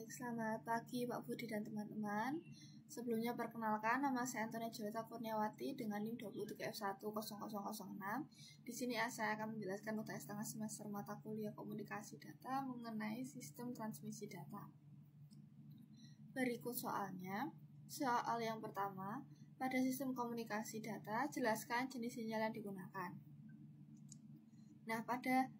Baik, selamat pagi Pak Budi dan teman-teman. Sebelumnya perkenalkan, nama saya Antonia Julieta Kurniawati dengan NIM 23F10006. Di sini saya akan menjelaskan UTS tengah semester mata kuliah komunikasi data mengenai sistem transmisi data. Berikut soalnya. Soal yang pertama, pada sistem komunikasi data, jelaskan jenis sinyal yang digunakan. Nah, pada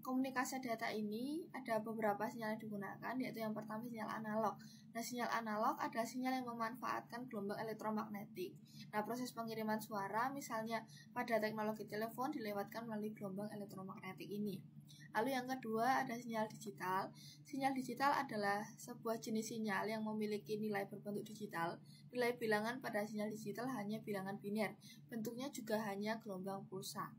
komunikasi data ini ada beberapa sinyal yang digunakan, yaitu yang pertama sinyal analog. Nah, sinyal analog adalah sinyal yang memanfaatkan gelombang elektromagnetik. Nah, proses pengiriman suara misalnya pada teknologi telepon dilewatkan melalui gelombang elektromagnetik ini. Lalu yang kedua ada sinyal digital. Sinyal digital adalah sebuah jenis sinyal yang memiliki nilai berbentuk digital. Nilai bilangan pada sinyal digital hanya bilangan biner. Bentuknya juga hanya gelombang pulsa.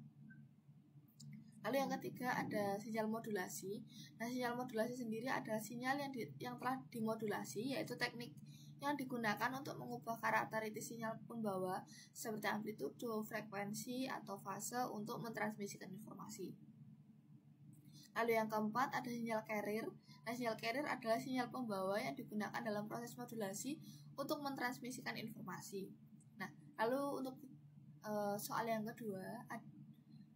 Lalu yang ketiga ada sinyal modulasi. Nah, sinyal modulasi sendiri adalah sinyal yang telah dimodulasi, yaitu teknik yang digunakan untuk mengubah karakteristik sinyal pembawa seperti amplitudo, frekuensi, atau fase untuk mentransmisikan informasi. Lalu yang keempat ada sinyal carrier. Nah, sinyal carrier adalah sinyal pembawa yang digunakan dalam proses modulasi untuk mentransmisikan informasi. Nah, lalu untuk soal yang kedua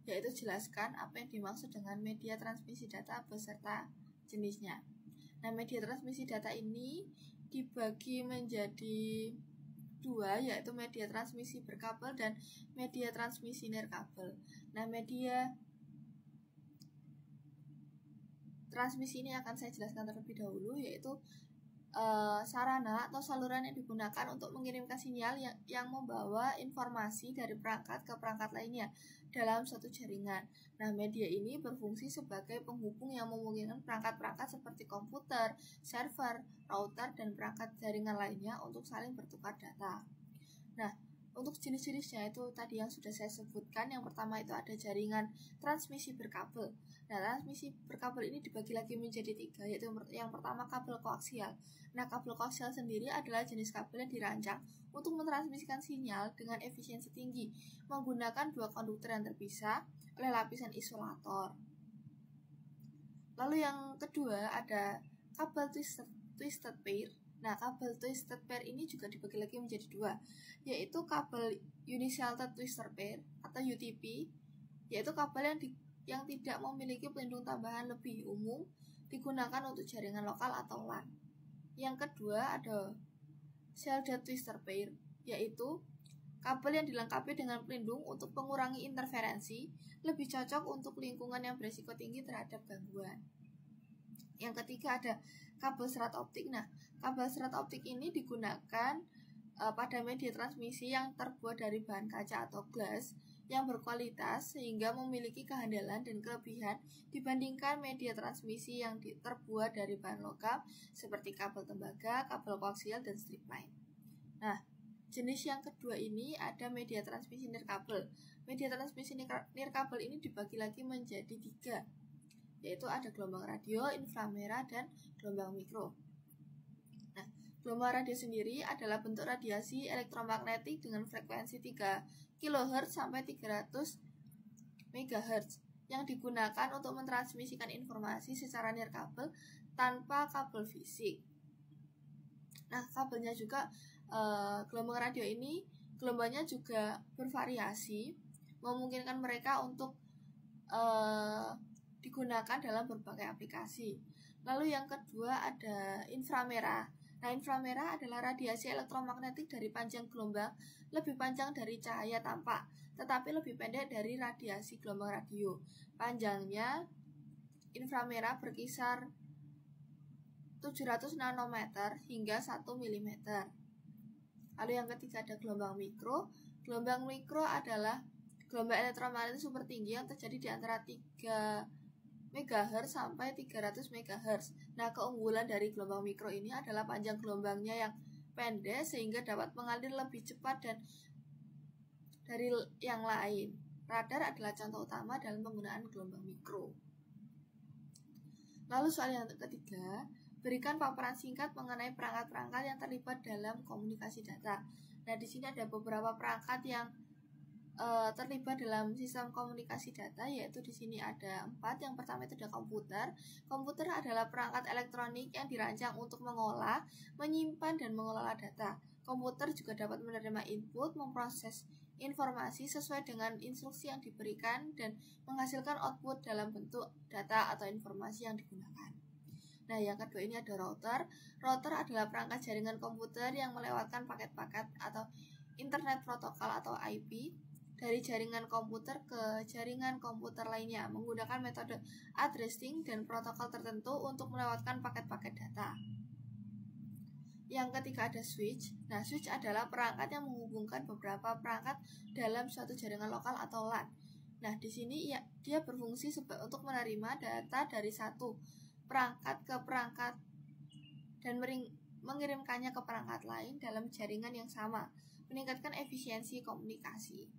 yaitu jelaskan apa yang dimaksud dengan media transmisi data beserta jenisnya. Nah, media transmisi data ini dibagi menjadi dua, yaitu media transmisi berkabel dan media transmisi nirkabel. Nah, media transmisi ini akan saya jelaskan terlebih dahulu, yaitu sarana atau saluran yang digunakan untuk mengirimkan sinyal yang membawa informasi dari perangkat ke perangkat lainnya dalam suatu jaringan. Nah, media ini berfungsi sebagai penghubung yang memungkinkan perangkat-perangkat seperti komputer, server, router, dan perangkat jaringan lainnya untuk saling bertukar data. Nah, untuk jenis-jenisnya itu tadi yang sudah saya sebutkan. Yang pertama itu ada jaringan transmisi berkabel. Nah, transmisi berkabel ini dibagi lagi menjadi tiga, yaitu yang pertama kabel koaksial. Nah, kabel koaksial sendiri adalah jenis kabel yang dirancang untuk mentransmisikan sinyal dengan efisiensi tinggi menggunakan dua konduktor yang terpisah oleh lapisan isolator. Lalu yang kedua ada kabel twisted pair. Nah, kabel twisted pair ini juga dibagi lagi menjadi dua, yaitu kabel unisheltered twisted pair atau UTP, yaitu kabel yang tidak memiliki pelindung tambahan lebih umum, digunakan untuk jaringan lokal atau LAN. Yang kedua ada shielded twisted pair, yaitu kabel yang dilengkapi dengan pelindung untuk mengurangi interferensi, lebih cocok untuk lingkungan yang berisiko tinggi terhadap gangguan. Yang ketiga ada kabel serat optik. Nah, kabel serat optik ini digunakan pada media transmisi yang terbuat dari bahan kaca atau glass yang berkualitas sehingga memiliki kehandalan dan kelebihan dibandingkan media transmisi yang terbuat dari bahan logam seperti kabel tembaga, kabel koaksial, dan strip line. Nah, jenis yang kedua ini ada media transmisi nirkabel. Media transmisi nirkabel ini dibagi lagi menjadi tiga, yaitu ada gelombang radio, inframerah, dan gelombang mikro. Nah, gelombang radio sendiri adalah bentuk radiasi elektromagnetik dengan frekuensi 3 kHz sampai 300 MHz yang digunakan untuk mentransmisikan informasi secara nirkabel tanpa kabel fisik. Nah, kabelnya juga gelombang radio ini gelombangnya juga bervariasi, memungkinkan mereka untuk digunakan dalam berbagai aplikasi. Lalu yang kedua ada inframerah. Nah, inframerah adalah radiasi elektromagnetik dari panjang gelombang lebih panjang dari cahaya tampak, tetapi lebih pendek dari radiasi gelombang radio. Panjangnya inframerah berkisar 700 nanometer hingga 1 mm. Lalu yang ketiga ada gelombang mikro. Gelombang mikro adalah gelombang elektromagnetik super tinggi yang terjadi di antara 3 MHz sampai 300 MHz. Nah, keunggulan dari gelombang mikro ini adalah panjang gelombangnya yang pendek sehingga dapat mengalir lebih cepat dan dari yang lain. Radar adalah contoh utama dalam penggunaan gelombang mikro. Lalu soal yang ketiga, berikan paparan singkat mengenai perangkat-perangkat yang terlibat dalam komunikasi data. Nah, di sini ada beberapa perangkat yang terlibat dalam sistem komunikasi data, yaitu di sini ada 4. Yang pertama itu ada komputer. Komputer adalah perangkat elektronik yang dirancang untuk mengolah, menyimpan, dan mengelola data. Komputer juga dapat menerima input, memproses informasi sesuai dengan instruksi yang diberikan, dan menghasilkan output dalam bentuk data atau informasi yang digunakan. Nah, yang kedua ini ada router. Router adalah perangkat jaringan komputer yang melewatkan paket-paket atau internet protokol atau IP dari jaringan komputer ke jaringan komputer lainnya menggunakan metode addressing dan protokol tertentu untuk melewatkan paket-paket data. Yang ketiga ada switch. Nah, switch adalah perangkat yang menghubungkan beberapa perangkat dalam suatu jaringan lokal atau LAN. Nah, di sini dia berfungsi untuk menerima data dari satu perangkat ke perangkat dan mengirimkannya ke perangkat lain dalam jaringan yang sama, meningkatkan efisiensi komunikasi.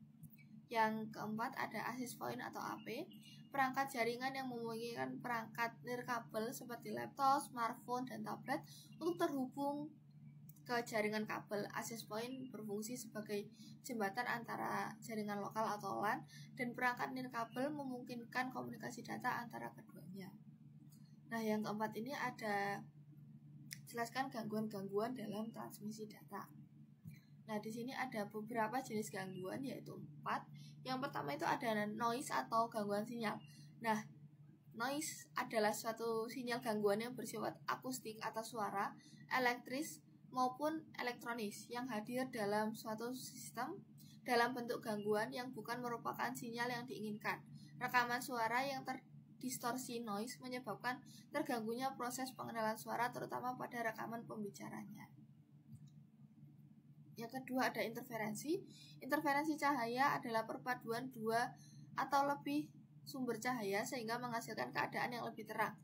Yang keempat ada access point atau AP, perangkat jaringan yang memungkinkan perangkat nirkabel seperti laptop, smartphone, dan tablet untuk terhubung ke jaringan kabel. Access point berfungsi sebagai jembatan antara jaringan lokal atau LAN, dan perangkat nirkabel memungkinkan komunikasi data antara keduanya. Nah, yang keempat ini ada jelaskan gangguan-gangguan dalam transmisi data. Nah, di sini ada beberapa jenis gangguan, yaitu 4. Yang pertama itu ada noise atau gangguan sinyal. Nah, noise adalah suatu sinyal gangguan yang bersifat akustik atau suara, elektris, maupun elektronis yang hadir dalam suatu sistem dalam bentuk gangguan yang bukan merupakan sinyal yang diinginkan. Rekaman suara yang terdistorsi noise menyebabkan terganggunya proses pengenalan suara, terutama pada rekaman pembicaranya. Yang kedua ada interferensi. Interferensi cahaya adalah perpaduan dua atau lebih sumber cahaya sehingga menghasilkan keadaan yang lebih terang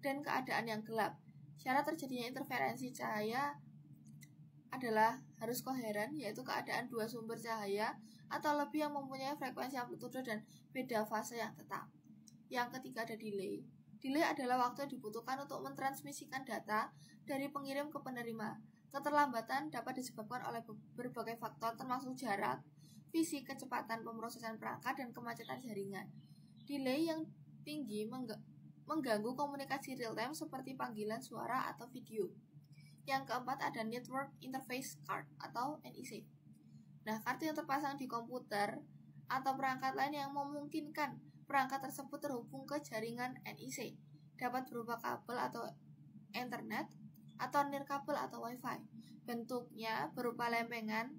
dan keadaan yang gelap. Syarat terjadinya interferensi cahaya adalah harus koheren, yaitu keadaan dua sumber cahaya atau lebih yang mempunyai frekuensi, amplitude, dan beda fase yang tetap. Yang ketiga ada delay. Delay adalah waktu yang dibutuhkan untuk mentransmisikan data dari pengirim ke penerima. Keterlambatan dapat disebabkan oleh berbagai faktor termasuk jarak, fisik, kecepatan pemrosesan perangkat, dan kemacetan jaringan. Delay yang tinggi mengganggu komunikasi real-time seperti panggilan suara atau video. Yang keempat ada Network Interface Card atau NIC. Nah, kartu yang terpasang di komputer atau perangkat lain yang memungkinkan perangkat tersebut terhubung ke jaringan NIC dapat berupa kabel atau internet atau nirkabel atau wifi. Bentuknya berupa lempengan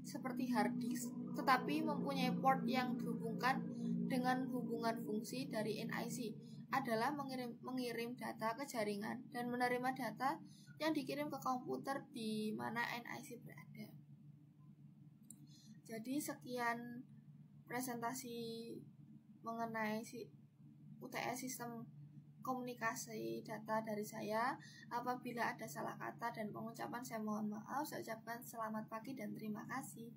seperti hard disk, tetapi mempunyai port yang dihubungkan dengan hubungan fungsi dari NIC adalah mengirim data ke jaringan dan menerima data yang dikirim ke komputer di mana NIC berada. Jadi sekian presentasi mengenai UTS sistem komunikasi data dari saya. Apabila ada salah kata dan pengucapan saya mohon maaf. Saya ucapkan selamat pagi dan terima kasih.